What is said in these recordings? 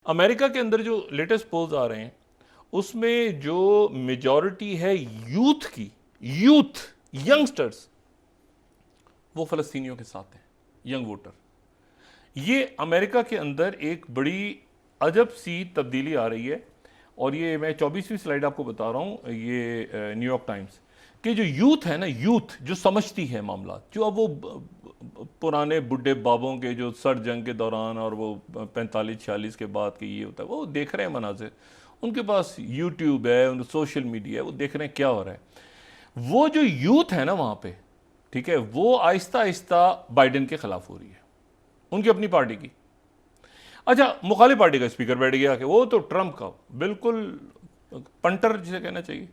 America के अंदर जो लेटेस्ट पोल्स आ रहे हैं उसमें जो मेजॉरिटी है यूथ की, यूथ यंगस्टर्स, वो फलस्तीनियों के साथ हैं, यंग वोटर। ये अमेरिका के अंदर एक बड़ी अजब सी तब्दीली आ रही है। और ये मैं 24वीं स्लाइड आपको बता रहा हूँ, ये न्यूयॉर्क टाइम्स कि जो यूथ है ना, यूथ जो समझती है मामला, जो अब वो पुराने बुढ़े बाबों के जो सर जंग के दौरान और वो 45-46 के बाद के ये होता है, वो देख रहे हैं मनाजिर, उनके पास यूट्यूब है, उन सोशल मीडिया है, वो देख रहे हैं क्या हो रहा है। वो जो यूथ है ना वहाँ पे, ठीक है, वो आहिस्ता आहिस्ता बाइडेन के खिलाफ हो रही है, उनकी अपनी पार्टी की। अच्छा, मुखालिफ पार्टी का स्पीकर बैठ गया कि वो तो ट्रंप का बिल्कुल पंटर जिसे कहना चाहिए,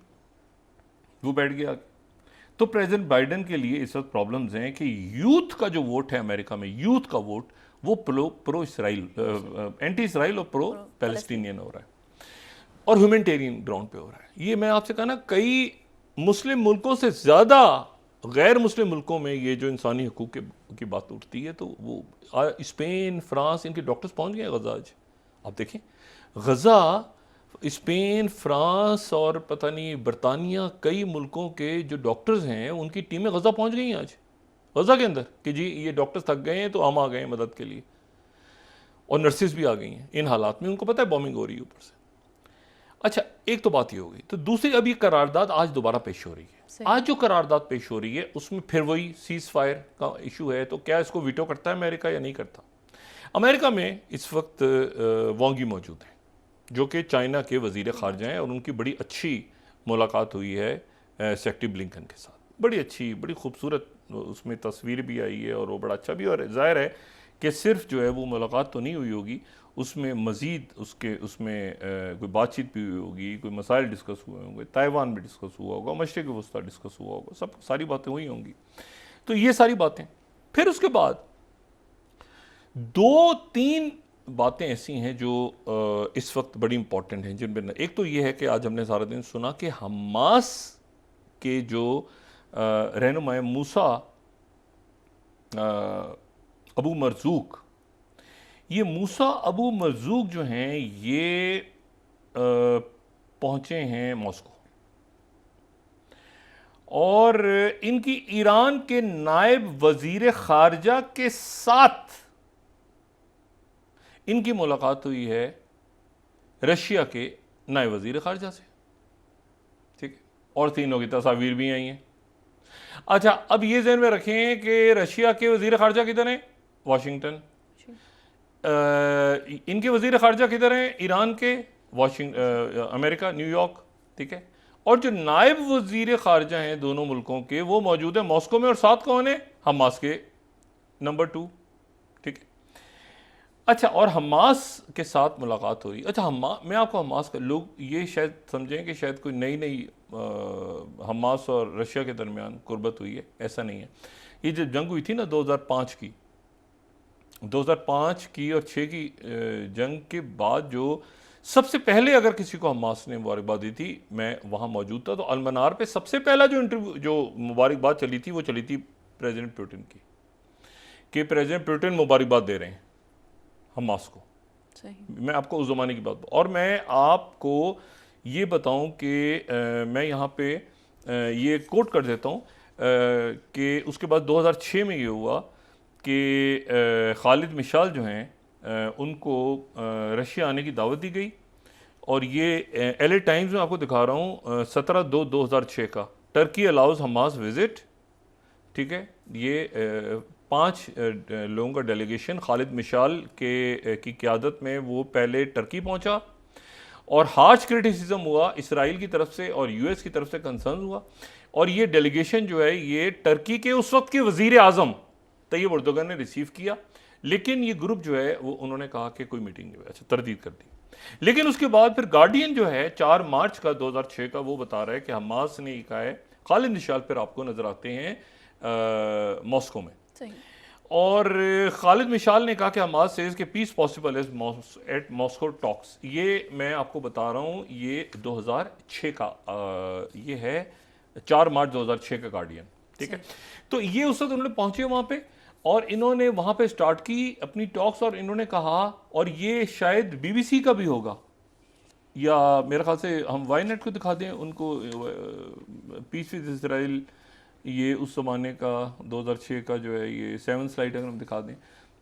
वो बैठ गया। तो प्रेसिडेंट बाइडेन के लिए इस वक्त प्रॉब्लम्स हैं कि यूथ का जो वोट है अमेरिका में, यूथ का वोट वो प्रो इसराइल, एंटी इसराइल और प्रो पैलेस्टीनियन हो रहा है और ह्यूमैनिटेरियन ग्राउंड पे हो रहा है। ये मैं आपसे कहा ना, कई मुस्लिम मुल्कों से ज़्यादा गैर मुस्लिम मुल्कों में ये जो इंसानी हकूक़ की बात उठती है, तो वो स्पेन, फ्रांस, इनके डॉक्टर्स पहुंच गए गज़ा। आज आप देखें गज़ा, स्पेन, फ्रांस और पता नहीं बरतानिया, कई मुल्कों के जो डॉक्टर्स हैं उनकी टीमें गज़ा पहुंच गई हैं आज, गज़ा के अंदर, कि जी ये डॉक्टर्स थक गए हैं तो हम आ गए हैं मदद के लिए। और नर्सिस भी आ गई हैं इन हालात में, उनको पता है बॉम्बिंग हो रही है ऊपर से। अच्छा, एक तो बात ये हो गई। तो दूसरी, अब ये करारदाद आज दोबारा पेश हो रही है। आज जो करारदाद पेश हो रही है उसमें फिर वही सीज फायर का इशू है। तो क्या इसको वीटो करता है अमेरिका या नहीं करता? अमेरिका में इस वक्त वांग यी मौजूद हैं जो कि चाइना के वजीर खारजा हैं, और उनकी बड़ी अच्छी मुलाकात हुई है सेक्रेटरी ब्लिंकन के साथ। बड़ी अच्छी, बड़ी खूबसूरत उसमें तस्वीर भी आई है और वो बड़ा अच्छा भी। और जाहिर है कि सिर्फ जो है वो मुलाकात तो नहीं हुई होगी, उसमें मज़ीद उसमें कोई बातचीत भी हुई होगी, कोई मसाइल डिस्कस हुए होंगे, ताइवान भी डिस्कस हुआ होगा, मशरिक़ वस्ता डिस्कस हुआ होगा, सब सारी बातें हुई होंगी। तो ये सारी बातें, फिर उसके बाद 2-3 बातें ऐसी हैं जो इस वक्त बड़ी इंपॉर्टेंट हैं, जिनमें एक तो ये है कि आज हमने सारा दिन सुना कि हमास के जो रहनुमा मूसा अबू मरजूक, ये मूसा अबू मरजूक जो हैं ये पहुंचे हैं मॉस्को, और इनकी ईरान के नायब वजीर खारजा के साथ इनकी मुलाकात हुई है रशिया के नायब वजीर खारजा से, ठीक है, और तीनों की तस्वीर भी आई हैं। अच्छा, अब ये ज़हन में रखें कि रशिया के वजीर खारजा किधर हैं? वाशिंगटन। इनके वजीर खारजा किधर हैं? ईरान के अमेरिका, न्यूयॉर्क, ठीक है। और जो नायब वजीर खारजा हैं दोनों मुल्कों के, वो मौजूद है मॉस्को में, और साथ कौन है? हमास के नंबर 2, ठीक है। अच्छा, और हमास के साथ मुलाकात हुई। अच्छा, मैं आपको हमास का, लोग ये शायद समझें कि शायद कोई नई हमास और रशिया के दरमियान कुर्बत हुई है, ऐसा नहीं है। ये जब जंग हुई थी ना 2005 की, 2005 की और 6 की जंग के बाद, जो सबसे पहले अगर किसी को हमास ने मुबारकबाद दी थी, मैं वहाँ मौजूद था, तो अलमनार पे सबसे पहला जो इंटरव्यू, जो मुबारकबाद चली थी, वो चली थी प्रेसिडेंट पुतिन की, कि प्रेसिडेंट पुतिन मुबारकबाद दे रहे हैं हमास को। मैं आपको उस ज़माने की बात, और मैं आपको ये बताऊं कि मैं यहाँ पे ये कोट कर देता हूँ कि उसके बाद 2006 में ये हुआ कि खालिद मिशाल जो हैं उनको रशिया आने की दावत दी गई। और ये LA टाइम्स में आपको दिखा रहा हूँ 17/2/2006 का, टर्की अलाउज हमास विजिट, ठीक है। ये 5 लोगों का डेलीगेशन खालिद मिशाल की क़यादत में वो पहले टर्की पहुंचा, और हार्श क्रिटिसिज्म हुआ इसराइल की तरफ से और US की तरफ से कंसर्न हुआ। और ये डेलीगेशन जो है ये टर्की के उस वक्त के वजीर आज़म तैयब एर्दोगन ने रिसीव किया, लेकिन ये ग्रुप जो है वो उन्होंने कहा कि कोई मीटिंग नहीं हुई, अच्छा, तरदीद कर दी। लेकिन उसके बाद फिर गार्डियन जो है 4 मार्च का 2006 का, वो बता रहा है कि हमास ने कहा है, खालिद मिशाल फिर आपको नजर आते हैं मॉस्को में, और खालिद मिशाल ने कहा कि हमास सेज के peace possible at Moscow talks. ये मैं आपको बता रहा हूँ, ये 2006 का ये है 4 मार्च 2006 का गार्डियन, ठीक है। तो ये उस वक्त उन्होंने पहुंचे वहां पे, और इन्होंने वहाँ पे स्टार्ट की अपनी टॉक्स, और इन्होंने कहा, और ये शायद बीबीसी का भी होगा, या मेरे ख्याल से हम वाई नेट को दिखा दें उनको, पीस विद इसराइल, ये उस ज़माने का 2006 का जो है, ये 7 स्लाइड अगर हम दिखा दें,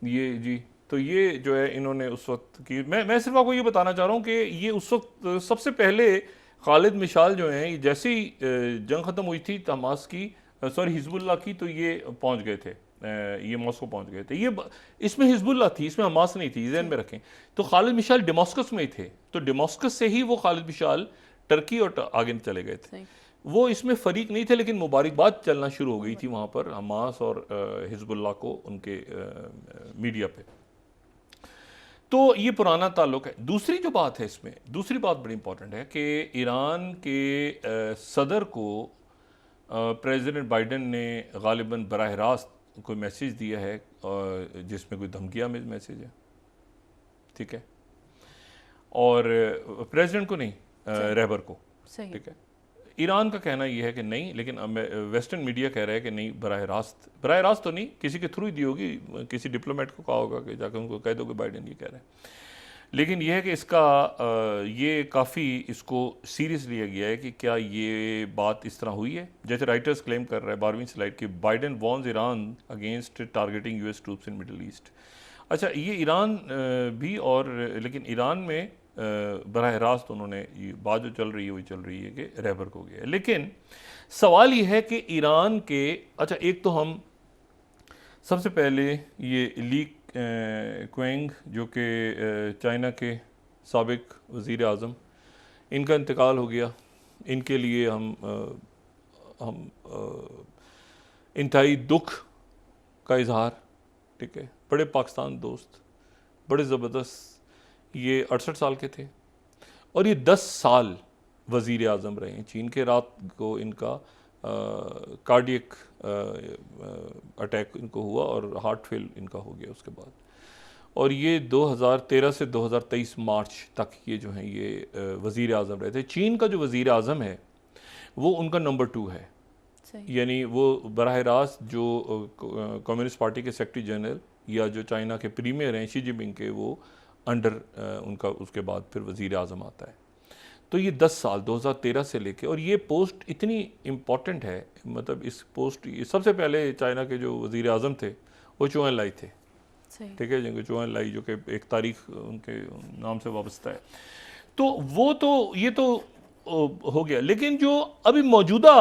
ये जी, तो ये जो है इन्होंने उस वक्त की, मैं सिर्फ आपको ये बताना चाह रहा हूँ कि ये उस वक्त सबसे पहले खालिद मिशाल जो हैं, जैसे ही जंग ख़त्म हुई थी हमास की, सॉरी हिजबुल्लाह की, तो ये पहुँच गए थे, ये मॉस्को पहुँच गए थे। ये इसमें हिजबुल्लाह थी, इसमें हमास नहीं थी, जहन में रखें। तो खालिद मिशाल डेमास्कस में ही थे, तो डेमास्कस से ही वो खालिद मिशाल टर्की और आगे चले गए थे। वो इसमें फरीक नहीं थे, लेकिन मुबारकबाद चलना शुरू हो गई थी वहाँ पर हमास और हिजबुल्लाह को उनके मीडिया पे। तो ये पुराना ताल्लुक है। दूसरी जो बात है इसमें, दूसरी बात बड़ी इंपॉर्टेंट है कि ईरान के सदर को प्रेसिडेंट बाइडेन ने गालिबन बराह रास्त कोई मैसेज दिया है, जिसमें कोई धमकिया में मैसेज है, ठीक है, और प्रेसिडेंट को नहीं, रहबर को, ठीक है। ईरान का कहना यह है कि नहीं, लेकिन वेस्टर्न मीडिया कह रहा है कि नहीं, बराह रास्त तो नहीं, किसी के थ्रू ही दी होगी, किसी डिप्लोमेट को कहा होगा कि जाकर उनको कह दो कि बाइडेन ये कह रहे हैं। लेकिन यह है कि इसका ये काफ़ी इसको सीरियस लिया गया है कि क्या ये बात इस तरह हुई है, जैसे राइटर्स क्लेम कर रहा है 12वीं स्लाइड कि Biden warns Iran against targeting US troops in middle east. अच्छा, ये ईरान भी, और लेकिन ईरान में बराह रास्त उन्होंने ये बात जो चल रही है वही चल रही है कि रहबर को गया। लेकिन सवाल ये है कि ईरान के, अच्छा एक तो हम सबसे पहले ये ली क्वेंग जो कि चाइना के साबिक वज़ीर आज़म, इनका इंतकाल हो गया, इनके लिए हम इंतहाई दुख का इजहार, ठीक है, बड़े पाकिस्तान दोस्त, बड़े ज़बरदस्त, ये 68 साल के थे और ये 10 साल वज़ीर आज़म रहे हैं चीन के। रात को इनका कार्डियक अटैक इनको हुआ और हार्ट फेल इनका हो गया उसके बाद, और ये 2013 से 2023 मार्च तक ये जो हैं ये वज़ीर आज़म रहे थे। चीन का जो वज़ीर आज़म है वो उनका नंबर 2 है, यानी वो बराह रास्त जो कम्युनिस्ट पार्टी के सेक्रेटरी जनरल या जो चाइना के प्रीमियर हैं शी जिनपिंग के, वो अंडर उनका उसके बाद फिर वज़ीर आज़म आता है। तो ये 10 साल 2013 से लेके, और ये पोस्ट इतनी इम्पॉर्टेंट है, मतलब इस पोस्ट, ये सबसे पहले चाइना के जो वज़ीर आज़म थे वो चौ एन लाई थे, ठीक है, जिनको चौ एन लाई जो कि एक तारीख उनके नाम से वाबस्ता है। तो वो तो ये तो हो गया, लेकिन जो अभी मौजूदा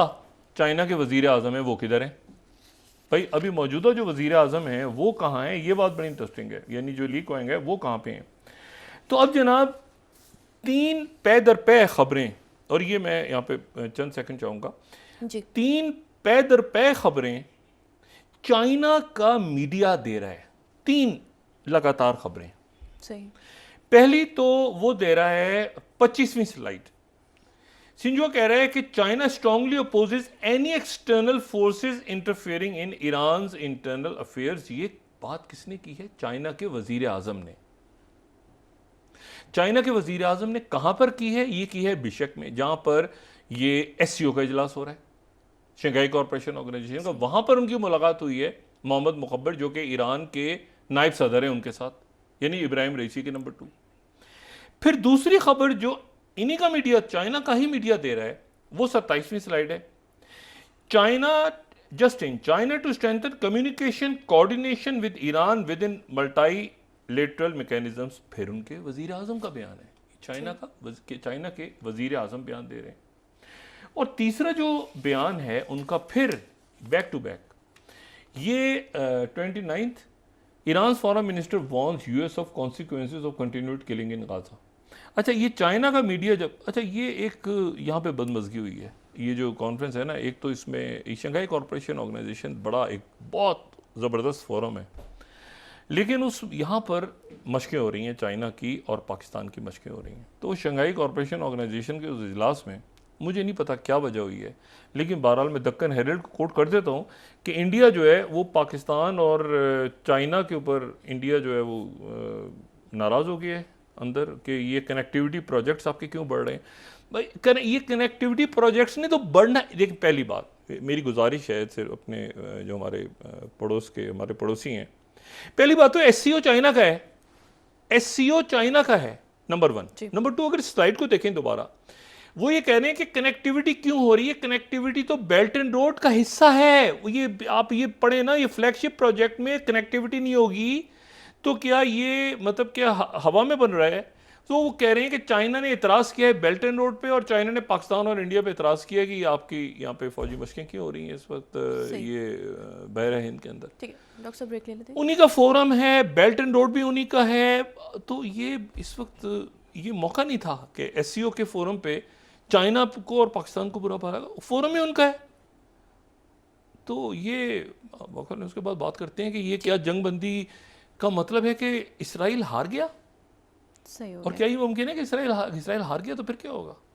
चाइना के वज़ीर आज़म हैं वो किधर हैं भाई? अभी मौजूदा जो वज़ीर आज़म हैं वो कहाँ हैं? ये बात बड़ी इंटरेस्टिंग है, यानी जो ली क्वेंग है वो कहाँ पे हैं। तो अब जनाब 3 पै दर पै खबरें, और ये मैं यहाँ पे चंद सेकंड चाहूँगा, 3 पै दर पै खबरें चाइना का मीडिया दे रहा है, 3 लगातार खबरें। सही। पहली तो वो दे रहा है 25वीं स्लाइड, सिंजुआ कह रहा है कि China strongly opposes any external forces interfering in Iran's internal affairs. ये बात किसने की है? चाइना के वजीर आजम ने। चाइना के वजीर आजम ने कहां पर की है? ये की है बिशक में, जहां पर ये एससीओ का इजलास हो रहा है, शंघाई कॉरपोरेशन ऑर्गेनाइजेशन का। वहां पर उनकी मुलाकात हुई है मोहम्मद मुकब्बर जो कि ईरान के नायब सदर हैं उनके साथ, यानी इब्राहिम रईसी के नंबर 2। फिर दूसरी खबर जो इन्हीं का मीडिया, चाइना का ही मीडिया दे रहा है, वो 27वीं स्लाइड है। China just in China to strengthen communication coordination with Iran within multilateral mechanisms. फिर उनके वजीर आजम का बयान है, चाइना के वजीर आजम बयान दे रहे हैं। और तीसरा जो बयान है उनका फिर बैक टू बैक, ये 29 Iran foreign minister warns US of consequences of continued killing in Gaza. अच्छा, ये चाइना का मीडिया जब, अच्छा ये एक यहाँ पे बदमज़गी हुई है, ये जो कॉन्फ्रेंस है ना, एक तो इसमें शंघाई कॉरपोरेशन ऑर्गेनाइजेशन बड़ा एक बहुत ज़बरदस्त फोरम है, लेकिन उस यहाँ पर मशक़ें हो रही हैं चाइना की और पाकिस्तान की मशक़ें हो रही हैं। तो शंघाई कॉरपोरेशन ऑर्गेनाइजेशन के उस इजलास में मुझे नहीं पता क्या वजह हुई है, लेकिन बहरहाल मैं दक्कन हेरल्ड को कोट कर देता हूँ कि इंडिया जो है वो पाकिस्तान और चाइना के ऊपर, इंडिया जो है वो नाराज़ हो गया है अंदर कि ये कनेक्टिविटी प्रोजेक्ट्स आपके क्यों बढ़ रहे हैं भाई। ये कनेक्टिविटी प्रोजेक्ट्स ने तो बढ़ना, देखिए पहली बात मेरी गुजारिश है सिर्फ अपने जो हमारे पड़ोस के हमारे पड़ोसी हैं, पहली बात तो एससीओ चाइना का है, एससीओ चाइना का है नंबर 1। नंबर 2, अगर स्लाइड को देखें दोबारा, वो ये कह रहे हैं कि कनेक्टिविटी क्यों हो रही है, कनेक्टिविटी तो बेल्ट एंड रोड का हिस्सा है। ये आप ये पढ़े ना, ये फ्लैगशिप प्रोजेक्ट में कनेक्टिविटी नहीं होगी तो क्या ये मतलब क्या हवा में बन रहा है। तो वो कह रहे हैं कि चाइना ने इतराज़ किया है बेल्ट एंड रोड पे, और चाइना ने पाकिस्तान और इंडिया पे इतराज़ किया कि आपकी यहाँ पे फौजी मशकें क्यों हो रही हैं इस वक्त ये बहरा हिंद के अंदर। ठीक है डॉक्टर साहब, ब्रेक ले लेते हैं। उन्हीं का फोरम है, बेल्ट एंड रोड भी उन्हीं का है। तो ये इस वक्त ये मौका नहीं था कि एससीओ के फोरम पे चाइना को और पाकिस्तान को बुरा भला, फोरम ही उनका है। तो ये मौका नहीं, उसके बाद बात करते हैं कि ये क्या जंगबंदी का मतलब है कि इसराइल हार गया, सही हो और गया। क्या ये मुमकिन है कि इसराइल हार गया तो फिर क्या होगा।